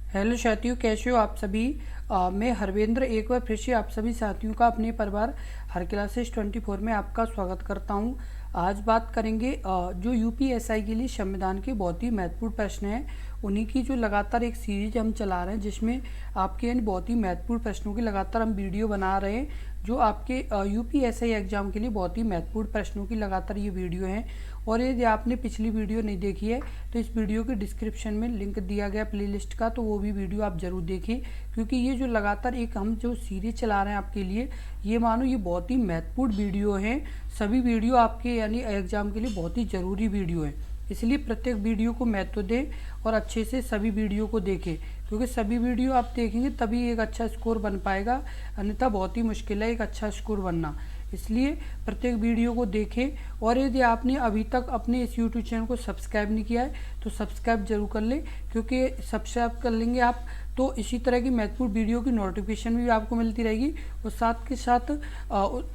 Hello साथियों, कैसे हो आप सभी। मैं हरवेंद्र एक बार फिर से आप सभी साथियों का अपने परिवार हर क्लासेस 24 में आपका स्वागत करता हूं। आज बात करेंगे जो यूपीएसआई के लिए संविधान के बहुत ही महत्वपूर्ण प्रश्न हैं, उन्हीं की जो लगातार एक सीरीज हम चला रहे हैं, जिसमें आपके यानी बहुत ही महत्वपूर्ण प्रश्नों की लगातार हम वीडियो बना रहे हैं। जो आपके यूपीएसआई एग्जाम के लिए बहुत ही महत्वपूर्ण प्रश्नों की लगातार ये वीडियो हैं। और यदि आपने पिछली वीडियो नहीं देखी है तो इस वीडियो के डिस्क्रिप्शन में लिंक दिया गया प्लेलिस्ट का, तो वो भी वीडियो आप जरूर देखें, क्योंकि ये जो लगातार एक हम जो सीरीज चला रहे हैं आपके लिए, ये मानो ये बहुत ही महत्वपूर्ण वीडियो है। सभी वीडियो आपके यानी एग्जाम के लिए बहुत ही ज़रूरी वीडियो है, इसलिए प्रत्येक वीडियो को महत्व दें और अच्छे से सभी वीडियो को देखें, क्योंकि सभी वीडियो आप देखेंगे तभी एक अच्छा स्कोर बन पाएगा, अन्यथा बहुत ही मुश्किल है एक अच्छा स्कोर बनना। इसलिए प्रत्येक वीडियो को देखें। और यदि आपने अभी तक अपने इस यूट्यूब चैनल को सब्सक्राइब नहीं किया है तो सब्सक्राइब जरूर कर लें, क्योंकि सब्सक्राइब कर लेंगे आप तो इसी तरह की महत्वपूर्ण वीडियो की नोटिफिकेशन भी आपको मिलती रहेगी। और साथ के साथ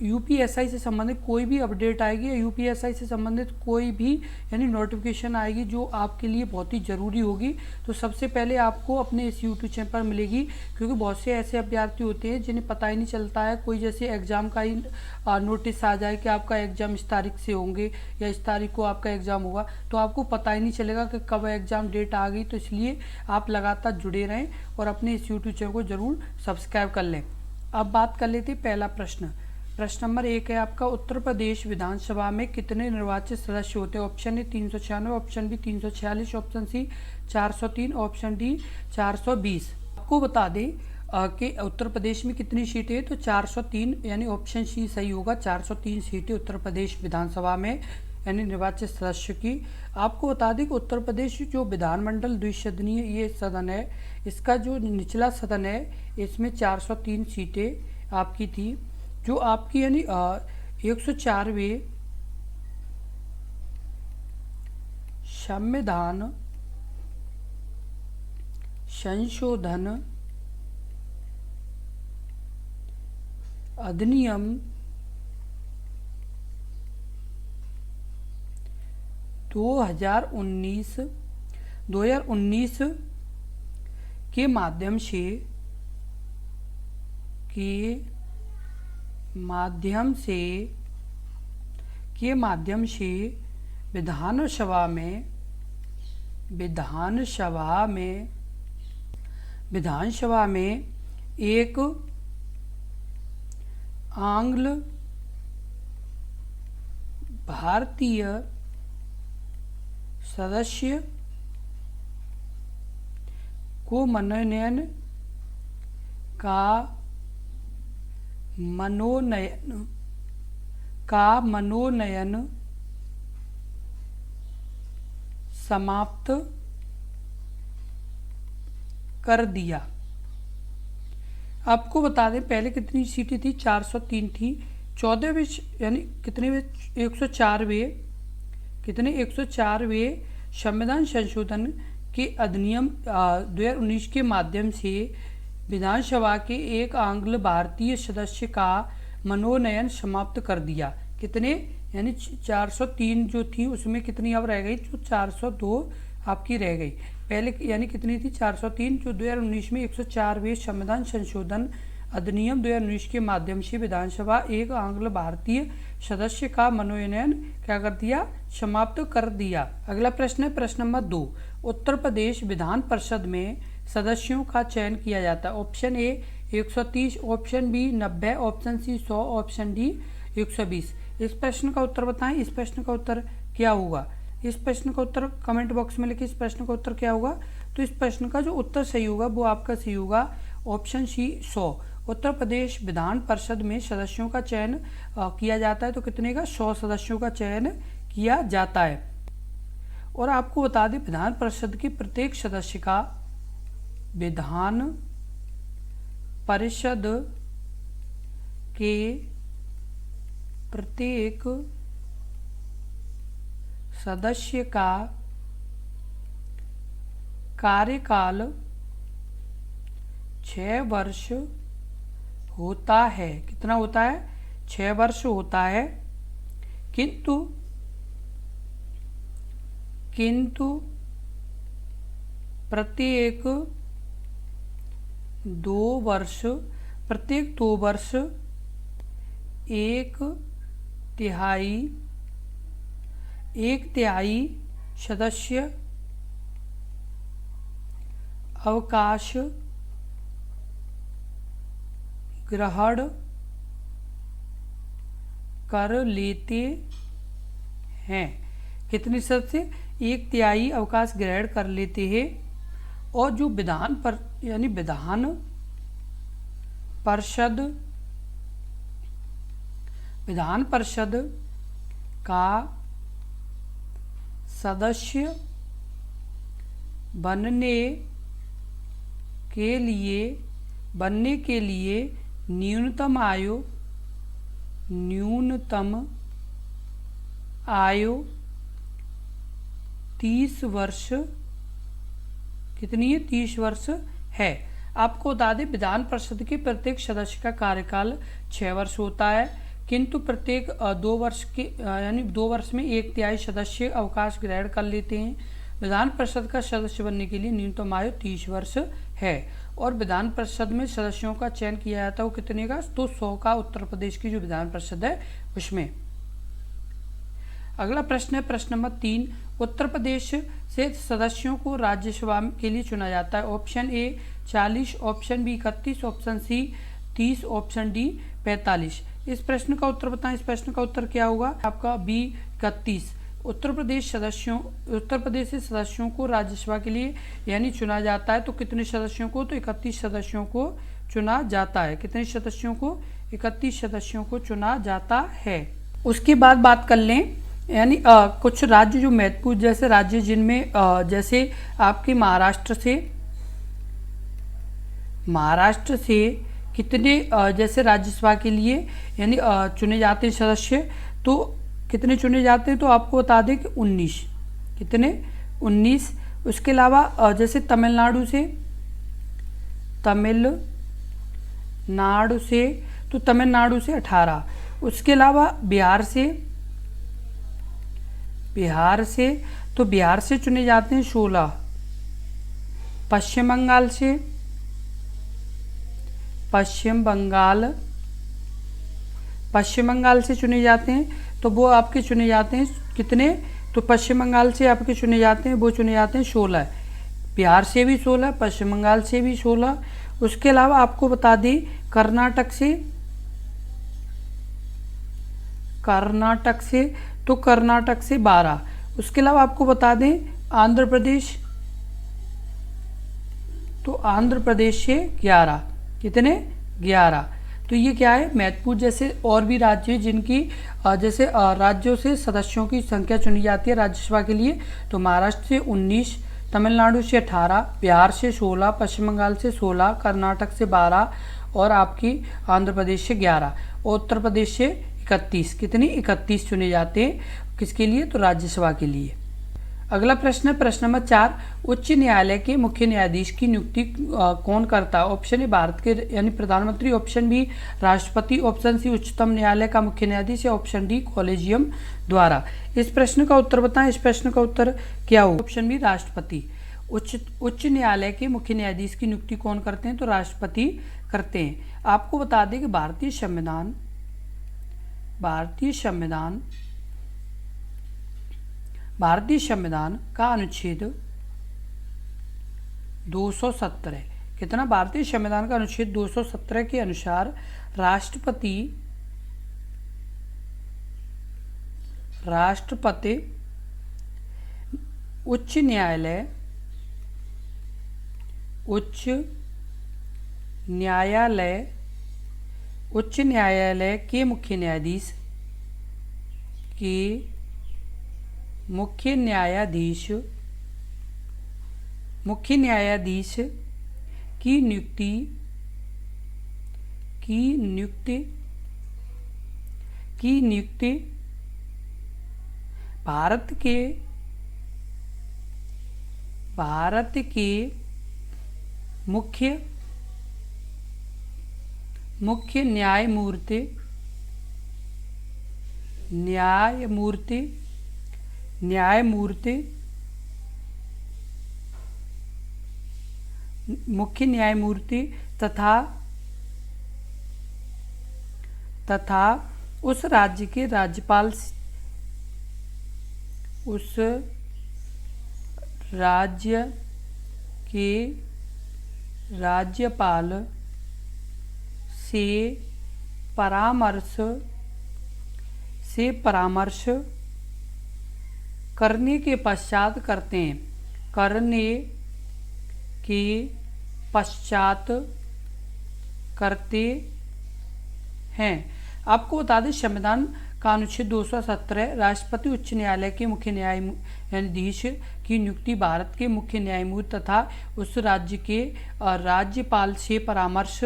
यूपीएसआई से संबंधित कोई भी अपडेट आएगी या यूपीएसआई से संबंधित कोई भी यानी नोटिफिकेशन आएगी जो आपके लिए बहुत ही ज़रूरी होगी, तो सबसे पहले आपको अपने इस यूट्यूब चैनल पर मिलेगी। क्योंकि बहुत से ऐसे अभ्यर्थी होते हैं जिन्हें पता ही नहीं चलता है, कोई जैसे एग्ज़ाम का ही नोटिस आ जाए कि आपका एग्ज़ाम इस तारीख से होंगे या इस तारीख को आपका एग्ज़ाम होगा, तो आपको पता ही नहीं चलेगा कि कब एग्ज़ाम डेट आ गई। तो इसलिए आप लगातार जुड़े रहें और अपने इस यूट्यूब चैनल को ज़रूर सब्सक्राइब कर लें। अब बात कर लेते हैं पहला प्रश्न। प्रश्न नंबर 1 है आपका, उत्तर प्रदेश विधानसभा में कितने निर्वाचित सदस्य होते हैं? Option A 396, option B 346, option C 403, option D 420। आपको बता दें कि उत्तर प्रदेश में कितनी सीटें हैं, तो 403 यानी ऑप्शन सी सही होगा। 403 सीटें उत्तर प्रदेश विधानसभा में यानी निर्वाचित सदस्य की। आपको बता दें कि उत्तर प्रदेश जो विधानमंडल द्विसदनीय ये सदन है, इसका जो निचला सदन है इसमें 403 सीटें आपकी थी। जो आपकी यानी 104वें संविधान संशोधन अधिनियम 2019 के माध्यम से विधानसभा में एक आंग्ल भारतीय सदस्य को मनोनयन समाप्त कर दिया। आपको बता दें पहले कितनी सीटें थी, 403 थी। 14वें यानी कितने 104वें संविधान संशोधन के अधिनियम 2019 के माध्यम से विधानसभा के एक आंग्ल भारतीय सदस्य का मनोनयन समाप्त कर दिया। कितने यानी 403 जो थी उसमें कितनी अब रह गई, जो 402 आपकी रह गई। पहले यानी कितनी थी 403, जो 2019 में 104वें संविधान संशोधन अधिनियम 2019 के माध्यम से विधानसभा एक आंग्ल भारतीय सदस्य का मनोनयन क्या कर दिया, समाप्त कर दिया। अगला प्रश्न है प्रश्न नंबर 2, उत्तर प्रदेश विधान परिषद में सदस्यों का चयन किया जाता है। Option A 130, option B 90, option C 100, option D 120। इस प्रश्न का उत्तर बताएं। इस प्रश्न का उत्तर क्या होगा? इस प्रश्न का उत्तर कमेंट बॉक्स में लिखिए। इस प्रश्न का उत्तर क्या होगा? तो इस प्रश्न का जो उत्तर सही होगा वो आपका सही होगा ऑप्शन सी 100। उत्तर प्रदेश विधान परिषद में सदस्यों का चयन किया जाता है, तो कितने का, 100 सदस्यों का चयन किया जाता है। और आपको बता दें विधान परिषद के प्रत्येक सदस्य का विधान परिषद के प्रत्येक सदस्य का कार्यकाल 6 वर्ष होता है। कितना होता है? 6 वर्ष होता है। किंतु प्रत्येक 2 वर्ष, प्रत्येक 2 वर्ष एक तिहाई सदस्य अवकाश ग्रहण कर लेते हैं। कितने सदस्य? एक तिहाई अवकाश ग्रहण कर लेते हैं। और जो विधान परिषद का सदस्य बनने के लिए न्यूनतम आयु 30 वर्ष, कितनी है? 30 वर्ष है। आपको बता दें विधान परिषद के प्रत्येक सदस्य का कार्यकाल 6 वर्ष होता है, किंतु प्रत्येक 2 वर्ष के यानी 2 वर्ष में एक तिहाई सदस्य अवकाश ग्रहण कर लेते हैं। विधान परिषद का सदस्य बनने के लिए न्यूनतम आयु 30 वर्ष है। और विधान परिषद में सदस्यों का चयन किया जाता है वो कितने का? तो 100 का। उत्तर प्रदेश की जो विधान परिषद है उसमें। अगला प्रश्न है प्रश्न नंबर 3। उत्तर प्रदेश से सदस्यों को राज्यसभा के लिए चुना जाता है। Option A 40, option B 31, option C 30, option D 45। इस प्रश्न का उत्तर बताएं। इस प्रश्न का उत्तर क्या होगा? आपका बी 31। उत्तर प्रदेश से सदस्यों को राज्यसभा के लिए यानी चुना जाता है। तो कितने सदस्यों को? तो 31 सदस्यों को चुना जाता है। कितने सदस्यों को? 31 सदस्यों को चुना जाता है। उसके बाद बात कर लें यानी कुछ राज्य जो महत्वपूर्ण जैसे राज्य जिनमें जैसे आपके महाराष्ट्र से कितने जैसे राज्यसभा के लिए यानी चुने जाते हैं सदस्य, तो कितने चुने जाते हैं? तो आपको बता दें कि 19। कितने? 19। उसके अलावा जैसे तमिलनाडु से 18। उसके अलावा बिहार से चुने जाते हैं 16। पश्चिम बंगाल से चुने जाते हैं, तो वो आपके चुने जाते हैं कितने? तो पश्चिम बंगाल से आपके चुने जाते हैं 16। बिहार से भी 16, पश्चिम बंगाल से भी 16। उसके अलावा आपको बता दें कर्नाटक से 12। उसके अलावा आपको बता दें आंध्र प्रदेश से 11। कितने? 11। तो ये क्या है? महत्वपूर्ण जैसे और भी राज्य हैं जिनकी जैसे राज्यों से सदस्यों की संख्या चुनी जाती है राज्यसभा के लिए। तो महाराष्ट्र से 19, तमिलनाडु से 18, बिहार से 16, पश्चिम बंगाल से 16, कर्नाटक से 12 और आपकी आंध्र प्रदेश से 11 और उत्तर प्रदेश से 31। कितनी? 31 चुने जाते हैं किसके लिए? तो राज्यसभा के लिए। अगला प्रश्न है प्रश्न नंबर 4। उच्च न्यायालय के मुख्य न्यायाधीश की नियुक्ति कौन करता है? ऑप्शन ए भारत के यानी प्रधानमंत्री, ऑप्शन बी राष्ट्रपति, ऑप्शन सी उच्चतम न्यायालय का मुख्य न्यायाधीश, ऑप्शन डी कॉलेजियम द्वारा। इस प्रश्न का उत्तर बताएं। इस प्रश्न का उत्तर क्या होगा? ऑप्शन बी राष्ट्रपति। उच्च न्यायालय के मुख्य न्यायाधीश की नियुक्ति कौन करते हैं? तो राष्ट्रपति करते हैं। आपको बता दें कि भारतीय संविधान का अनुच्छेद 217 है। कितना? भारतीय संविधान का अनुच्छेद 217 के अनुसार राष्ट्रपति उच्च न्यायालय के मुख्य न्यायाधीश की नियुक्ति भारत के मुख्य न्यायमूर्ति मुख्य न्यायमूर्ति तथा उस राज्य के राज्यपाल उस राज्य के राज्यपाल से परामर्श करने के पश्चात करते हैं, करने के पश्चात करते हैं। आपको बता दें, संविधान का अनुच्छेद 217 राष्ट्रपति उच्च न्यायालय के मुख्य न्यायाधीश की नियुक्ति भारत के मुख्य न्यायमूर्ति तथा उस राज्य के राज्यपाल से परामर्श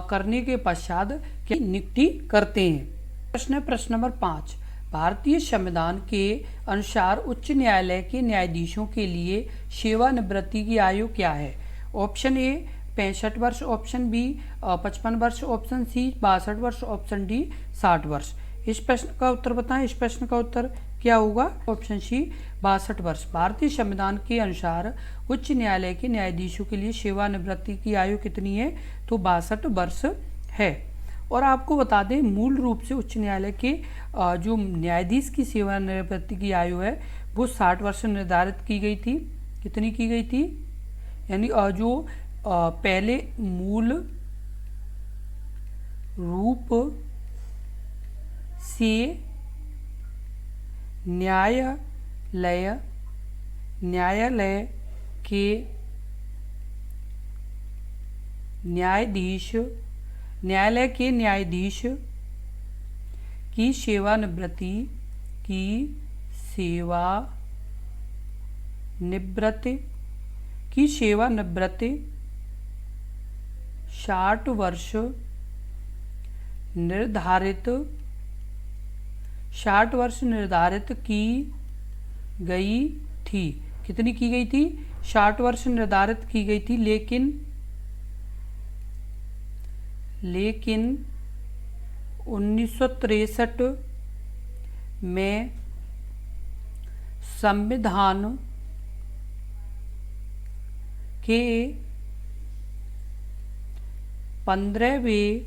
करने के पश्चात की नियुक्ति करते हैं। प्रश्न नंबर 5, भारतीय संविधान के अनुसार उच्च न्यायालय के न्यायाधीशों के लिए सेवानिवृत्ति की आयु क्या है? ऑप्शन ए 65 वर्ष, ऑप्शन बी 55 वर्ष, ऑप्शन सी 62 वर्ष, ऑप्शन डी 60 वर्ष। इस प्रश्न का उत्तर बताएं। इस प्रश्न का उत्तर क्या होगा? ऑप्शन सी 62 वर्ष। भारतीय संविधान के अनुसार उच्च न्यायालय के न्यायाधीशों के लिए सेवानिवृत्ति की आयु कितनी है? तो 62 वर्ष है। और आपको बता दें, मूल रूप से उच्च न्यायालय के जो न्यायाधीश की सेवानिवृत्ति की आयु है वो 60 वर्ष निर्धारित की गई थी। कितनी की गई थी? यानी जो पहले मूल रूप से न्यायालय के न्यायाधीश की सेवानिवृत्ति 60 वर्ष निर्धारित की गई थी। कितनी की गई थी? 60 वर्ष निर्धारित की गई थी, लेकिन 1963 में संविधान के 15वें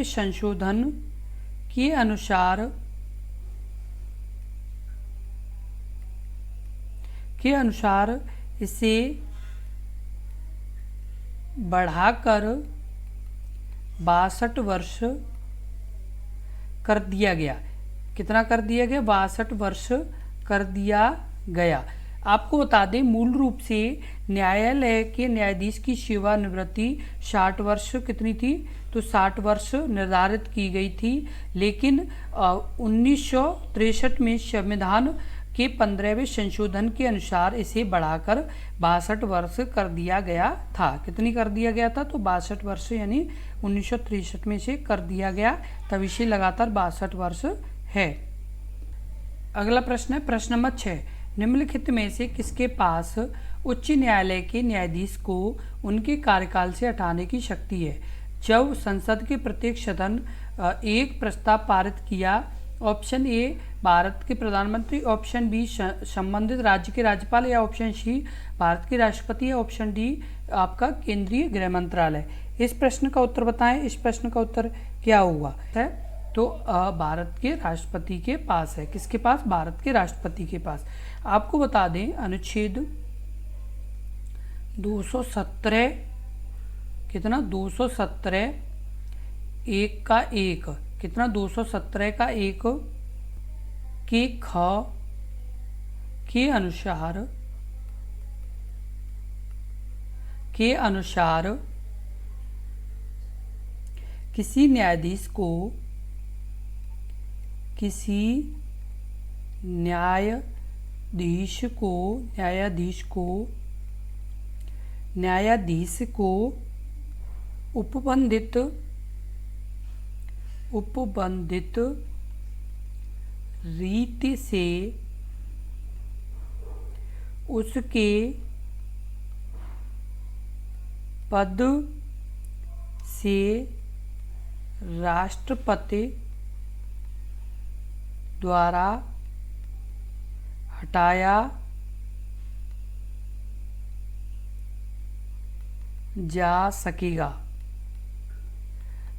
संशोधन के अनुसार इसे बढ़ाकर 62 वर्ष कर दिया गया। कितना कर दिया गया? 62 वर्ष कर दिया गया। आपको बता दें, मूल रूप से न्यायालय के न्यायाधीश की सेवानिवृत्ति 60 वर्ष कितनी थी? तो 60 वर्ष निर्धारित की गई थी, लेकिन 1963 में संविधान के 15वें संशोधन के अनुसार इसे बढ़ाकर 62 वर्ष कर दिया गया था। कितनी कर दिया गया था? तो 62 वर्ष, यानी 1963 में से कर दिया गया, तब इसे लगातार 62 वर्ष है। अगला प्रश्न है प्रश्न नंबर 6, निम्नलिखित में से किसके पास उच्च न्यायालय के न्यायाधीश को उनके कार्यकाल से हटाने की शक्ति है? जब संसद के प्रत्येक सदन एक प्रस्ताव पारित किया। ऑप्शन ए भारत के प्रधानमंत्री, ऑप्शन बी संबंधित राज्य के राज्यपाल, या ऑप्शन सी भारत के राष्ट्रपति, या ऑप्शन डी आपका केंद्रीय गृह मंत्रालय। इस प्रश्न का उत्तर बताएं। इस प्रश्न का उत्तर क्या हुआ है? तो भारत के राष्ट्रपति के पास है। किसके पास? भारत के राष्ट्रपति के पास। आपको बता दें, अनुच्छेद 217 कितना? 217 एक का एक, कितना? 217 का एक के ख के अनुसार किसी न्यायाधीश को उपबंधित रीति से उसके पद से राष्ट्रपति द्वारा हटाया जा सकेगा।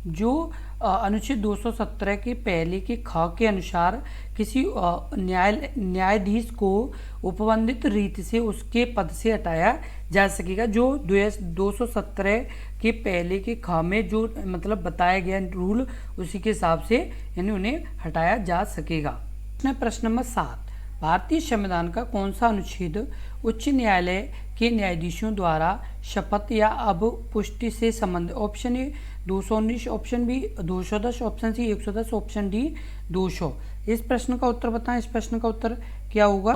जो अनुच्छेद 217 के पहले के ख के अनुसार किसी न्यायाधीश को उपबंधित रीति से उसके पद से हटाया जा सकेगा। जो 217 के पहले के ख में जो मतलब बताया गया रूल, उसी के हिसाब से यानी उन्हें हटाया जा सकेगा। प्रश्न नंबर 7, भारतीय संविधान का कौन सा अनुच्छेद उच्च न्यायालय के न्यायाधीशों द्वारा शपथ या अभिपुष्टि से संबंधित? Option A 219, option B 210, option C 110, option D 200। इस प्रश्न का उत्तर बताएं। इस प्रश्न का उत्तर क्या होगा?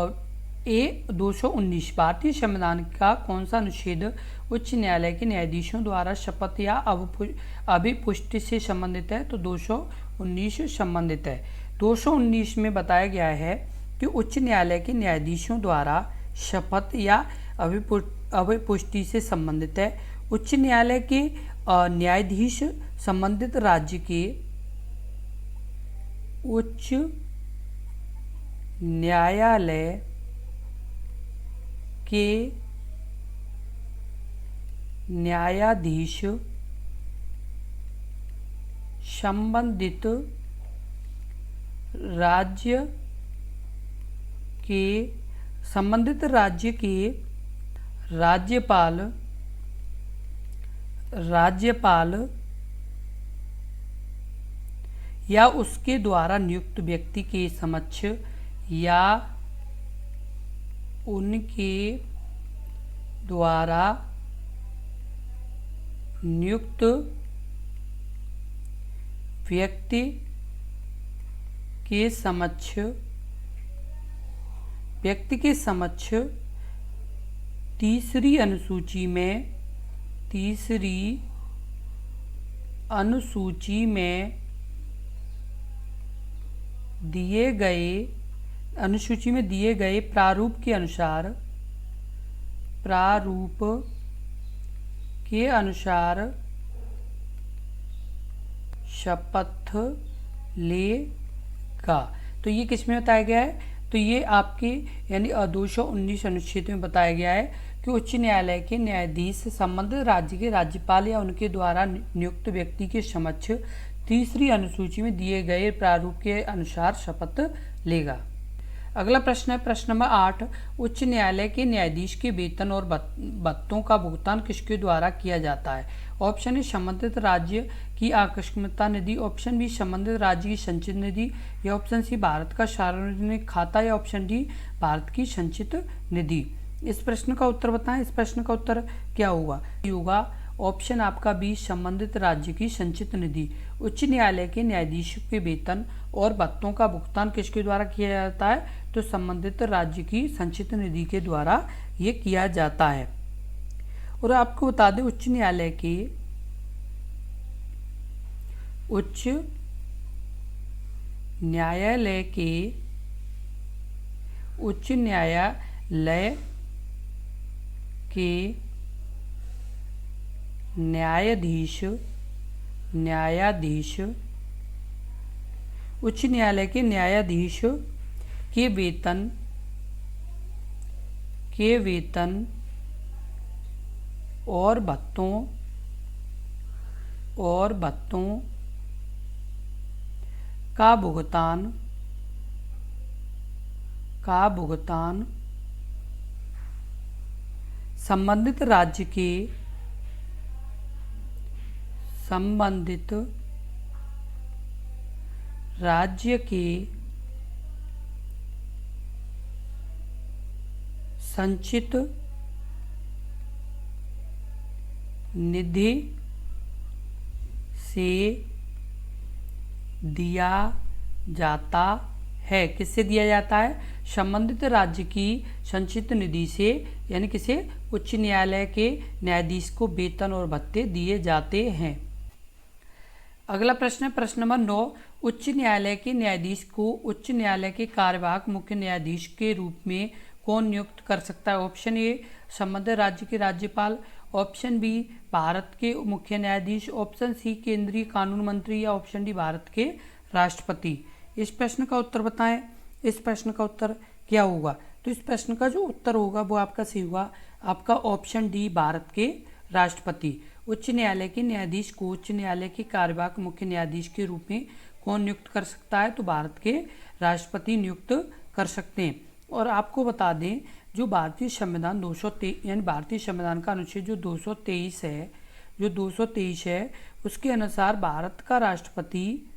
ए 219। भारतीय संविधान का कौन सा अनुच्छेद उच्च न्यायालय के न्यायाधीशों द्वारा शपथ या अभिपुष्टि से संबंधित है? तो 219 संबंधित है। 219 में बताया गया है कि उच्च न्यायालय के न्यायाधीशों द्वारा शपथ या अभिपुष्टि से संबंधित है। उच्च न्यायालय के न्यायाधीश संबंधित राज्य के उच्च न्यायालय के न्यायाधीश संबंधित राज्य के राज्यपाल या उसके द्वारा नियुक्त व्यक्ति के समक्ष या उनके द्वारा नियुक्त व्यक्ति के समक्ष तीसरी अनुसूची में दिए गए प्रारूप के अनुसार शपथ लेगा। तो ये किस में बताया गया है? तो ये आपके यानी 219 अनुच्छेद में बताया गया है कि उच्च न्यायालय के न्यायाधीश संबंधित राज्य के राज्यपाल या उनके द्वारा नियुक्त व्यक्ति के समक्ष तीसरी अनुसूची में दिए गए प्रारूप के अनुसार शपथ लेगा। अगला प्रश्न है प्रश्न नंबर 8, उच्च न्यायालय के न्यायाधीश के वेतन और भत्तों का भुगतान किसके द्वारा किया जाता है? ऑप्शन ए संबंधित राज्य की आकस्मिकता निधि, ऑप्शन बी संबंधित राज्य की संचित निधि, या ऑप्शन सी भारत का सार्वजनिक खाता, या ऑप्शन डी भारत की संचित निधि। इस प्रश्न का उत्तर बताएं। इस प्रश्न का उत्तर क्या होगा? ऑप्शन आपका बी संबंधित राज्य की संचित निधि। उच्च न्यायालय के न्यायाधीशों के वेतन और भत्तों का भुगतान किसके द्वारा किया जाता है? तो संबंधित राज्य की संचित निधि के द्वारा ये किया जाता है। और आपको बता दें उच्च न्यायालय के न्यायाधीश उच्च न्यायालय के न्यायाधीश के वेतन और भत्तों का भुगतान संबंधित राज्य के संचित निधि से दिया जाता है। किससे दिया जाता है? संबंधित राज्य की संचित निधि से, यानी किसे? उच्च न्यायालय के न्यायाधीश को वेतन और भत्ते दिए जाते हैं। अगला प्रश्न है प्रश्न नंबर 9, उच्च न्यायालय के न्यायाधीश को उच्च न्यायालय के कार्यवाहक मुख्य न्यायाधीश के रूप में कौन नियुक्त कर सकता है? ऑप्शन ए संबंधित राज्य के राज्यपाल, ऑप्शन बी भारत के मुख्य न्यायाधीश, ऑप्शन सी केंद्रीय कानून मंत्री, या ऑप्शन डी भारत के राष्ट्रपति। इस प्रश्न का उत्तर बताएं। इस प्रश्न का उत्तर क्या होगा? तो इस प्रश्न का जो उत्तर होगा वो आपका सही होगा, आपका ऑप्शन डी भारत के राष्ट्रपति। उच्च न्यायालय के न्यायाधीश को उच्च न्यायालय के कार्यवाहक मुख्य न्यायाधीश के रूप में कौन नियुक्त कर सकता है? तो भारत के राष्ट्रपति नियुक्त कर सकते हैं। और आपको बता दें, जो भारतीय संविधान 223 यानी भारतीय संविधान का अनुच्छेद जो 223 है, उसके अनुसार भारत का राष्ट्रपति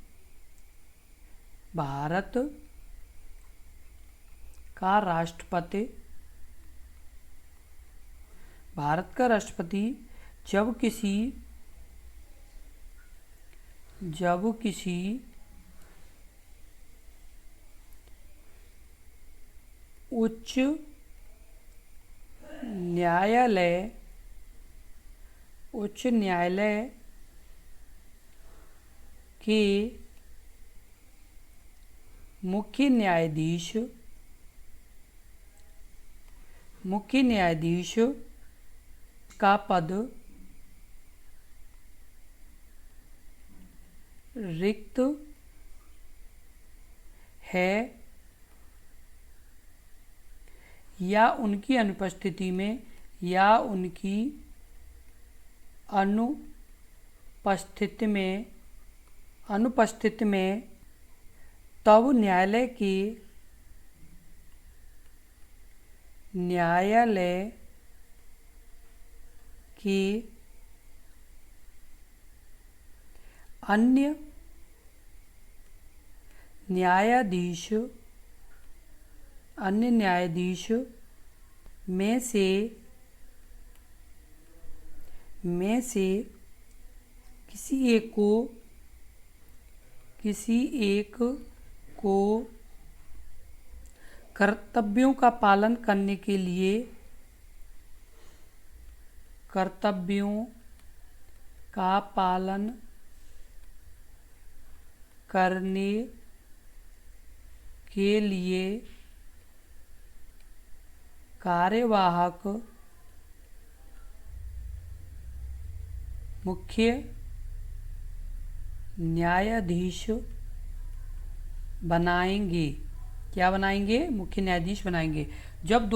जब किसी उच्च न्यायालय के मुख्य न्यायाधीश का पद रिक्त है या उनकी अनुपस्थिति में तब न्यायालय के अन्य न्यायाधीश में से किसी एक को कर्तव्यों का पालन करने के लिए कार्यवाहक मुख्य न्यायाधीश बनाएंगे। क्या बनाएंगे? मुख्य न्यायाधीश बनाएंगे। जब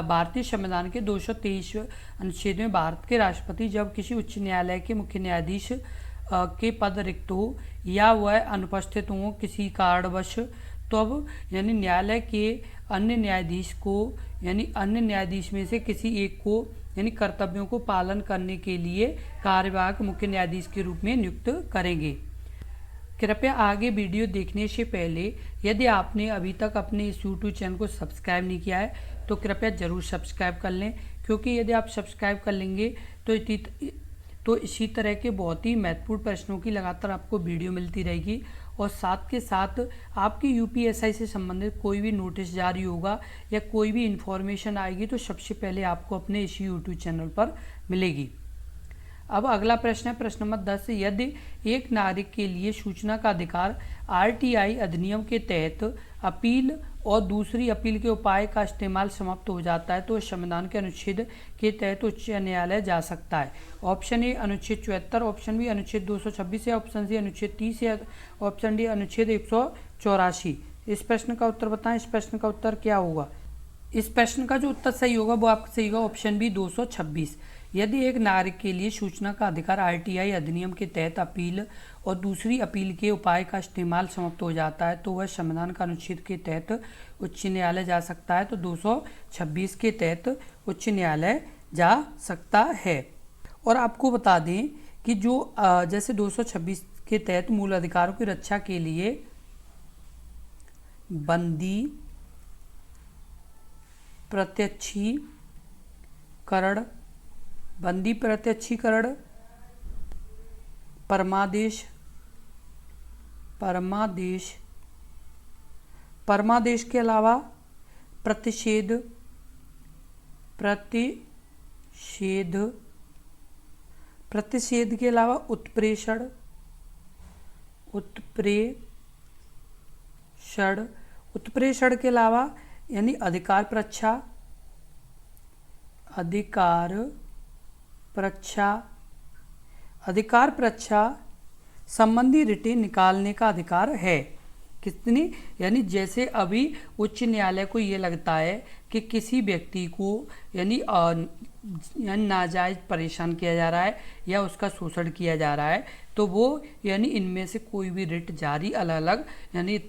भारतीय संविधान के 223 अनुच्छेद में भारत के राष्ट्रपति जब किसी उच्च न्यायालय के मुख्य न्यायाधीश के पद रिक्त हो या वह अनुपस्थित हो किसी कारणवश, तब यानी न्यायालय के अन्य न्यायाधीश में से किसी एक को यानी कर्तव्यों को पालन करने के लिए कार्यवाहक मुख्य न्यायाधीश के रूप में नियुक्त करेंगे। कृपया आगे वीडियो देखने से पहले यदि आपने अभी तक अपने इस YouTube चैनल को सब्सक्राइब नहीं किया है तो कृपया ज़रूर सब्सक्राइब कर लें, क्योंकि यदि आप सब्सक्राइब कर लेंगे तो इसी तरह के बहुत ही महत्वपूर्ण प्रश्नों की लगातार आपको वीडियो मिलती रहेगी। और साथ के साथ आपकी यूपीएसआई से संबंधित कोई भी नोटिस जारी होगा या कोई भी इन्फॉर्मेशन आएगी तो सबसे पहले आपको अपने इसी यूट्यूब चैनल पर मिलेगी। अब अगला प्रश्न है प्रश्न नंबर 10। यदि एक नागरिक के लिए सूचना का अधिकार आरटीआई अधिनियम के तहत अपील और दूसरी अपील के उपाय का इस्तेमाल समाप्त हो जाता है तो संविधान के अनुच्छेद के तहत उच्च न्यायालय जा सकता है। ऑप्शन ए अनुच्छेद 74, ऑप्शन बी अनुच्छेद 226 है, ऑप्शन सी अनुच्छेद 30 है, ऑप्शन डी अनुच्छेद 184। इस प्रश्न का उत्तर बताएं। इस प्रश्न का उत्तर क्या होगा? इस प्रश्न का जो उत्तर सही होगा वो आपका सही होगा ऑप्शन बी 226। यदि एक नागरिक के लिए सूचना का अधिकार आरटीआई अधिनियम के तहत अपील और दूसरी अपील के उपाय का इस्तेमाल समाप्त हो जाता है तो वह संविधान का अनुच्छेद के तहत उच्च न्यायालय जा सकता है। तो 226 के तहत उच्च न्यायालय जा सकता है। और आपको बता दें कि जो जैसे 226 के तहत मूल अधिकारों की रक्षा के लिए बंदी प्रत्यक्षीकरण, परमादेश के अलावा प्रतिषेध के अलावा उत्प्रेषण के अलावा यानी अधिकार परीक्षा संबंधी रिटें निकालने का अधिकार है। कितनी, यानी जैसे अभी उच्च न्यायालय को ये लगता है कि किसी व्यक्ति को यानी नाजायज परेशान किया जा रहा है या उसका शोषण किया जा रहा है, तो वो यानी इनमें से कोई भी रिट जारी अलग अलग यानी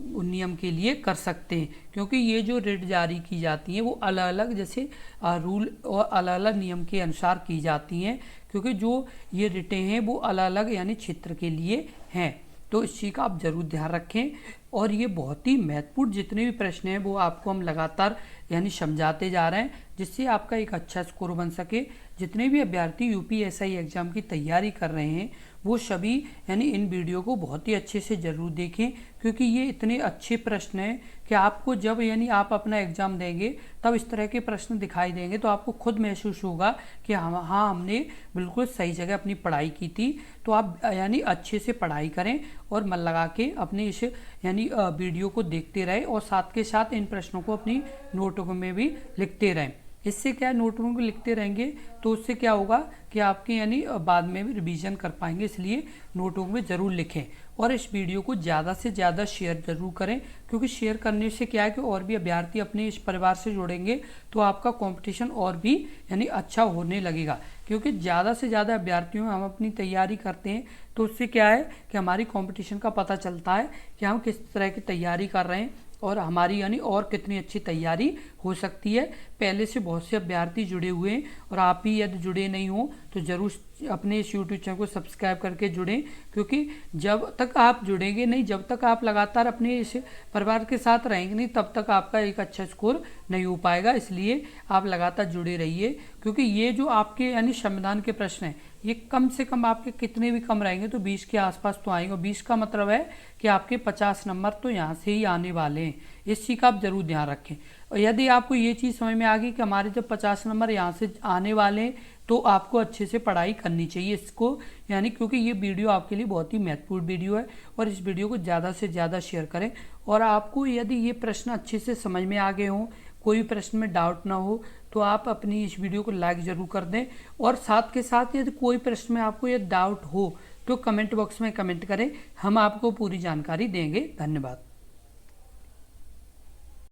नियम के लिए कर सकते हैं, क्योंकि ये जो रिट जारी की जाती हैं वो अलग अलग जैसे रूल और अलग अलग नियम के अनुसार की जाती हैं, क्योंकि जो ये रिटें हैं वो अलग अलग यानी क्षेत्र के लिए हैं। तो इस चीज़ का आप ज़रूर ध्यान रखें। और ये बहुत ही महत्वपूर्ण जितने भी प्रश्न हैं वो आपको हम लगातार यानी समझाते जा रहे हैं, जिससे आपका एक अच्छा स्कोर बन सके। जितने भी अभ्यर्थी यूपीएसआई एग्ज़ाम की तैयारी कर रहे हैं वो सभी यानी इन वीडियो को बहुत ही अच्छे से ज़रूर देखें, क्योंकि ये इतने अच्छे प्रश्न हैं कि आपको जब यानी आप अपना एग्ज़ाम देंगे तब इस तरह के प्रश्न दिखाई देंगे तो आपको खुद महसूस होगा कि हाँ हमने बिल्कुल सही जगह अपनी पढ़ाई की थी। तो आप यानी अच्छे से पढ़ाई करें और मन लगा के अपने इस यानी वीडियो को देखते रहें और साथ के साथ इन प्रश्नों को अपनी नोटबुक में भी लिखते रहें। इससे क्या नोटबुक में लिखते रहेंगे तो उससे क्या होगा कि आपके यानी बाद में भी रिवीजन कर पाएंगे, इसलिए नोटबुक में ज़रूर लिखें। और इस वीडियो को ज़्यादा से ज़्यादा शेयर ज़रूर करें, क्योंकि शेयर करने से क्या है कि और भी अभ्यर्थी अपने इस परिवार से जुड़ेंगे तो आपका कंपटीशन और भी यानी अच्छा होने लगेगा। क्योंकि ज़्यादा से ज़्यादा अभ्यर्थियों में हम अपनी तैयारी करते हैं तो उससे क्या है कि हमारी कंपटीशन का पता चलता है कि हम किस तरह की तैयारी कर रहे हैं और हमारी यानी और कितनी अच्छी तैयारी हो सकती है। पहले से बहुत से अभ्यर्थी जुड़े हुए हैं और आप ही यदि जुड़े नहीं हो तो ज़रूर अपने इस यूट्यूब चैनल को सब्सक्राइब करके जुड़ें, क्योंकि जब तक आप जुड़ेंगे नहीं, जब तक आप लगातार अपने इस परिवार के साथ रहेंगे नहीं, तब तक आपका एक अच्छा स्कोर नहीं हो पाएगा। इसलिए आप लगातार जुड़े रहिए, क्योंकि ये जो आपके यानी संविधान के प्रश्न हैं ये कम से कम आपके कितने भी कम रहेंगे तो 20 के आसपास तो आएंगे। 20 का मतलब है कि आपके 50 नंबर तो यहाँ से ही आने वाले हैं। इस चीज़ का आप जरूर ध्यान रखें। और यदि आपको ये चीज़ समझ में आ गई कि हमारे जब 50 नंबर यहाँ से आने वाले हैं तो आपको अच्छे से पढ़ाई करनी चाहिए इसको, यानी क्योंकि ये वीडियो आपके लिए बहुत ही महत्वपूर्ण वीडियो है। और इस वीडियो को ज़्यादा से ज़्यादा शेयर करें। और आपको यदि ये प्रश्न अच्छे से समझ में आ गए हों, कोई प्रश्न में डाउट ना हो, तो आप अपनी इस वीडियो को लाइक ज़रूर कर दें। और साथ के साथ यदि कोई प्रश्न में आपको ये डाउट हो तो कमेंट बॉक्स में कमेंट करें, हम आपको पूरी जानकारी देंगे। धन्यवाद।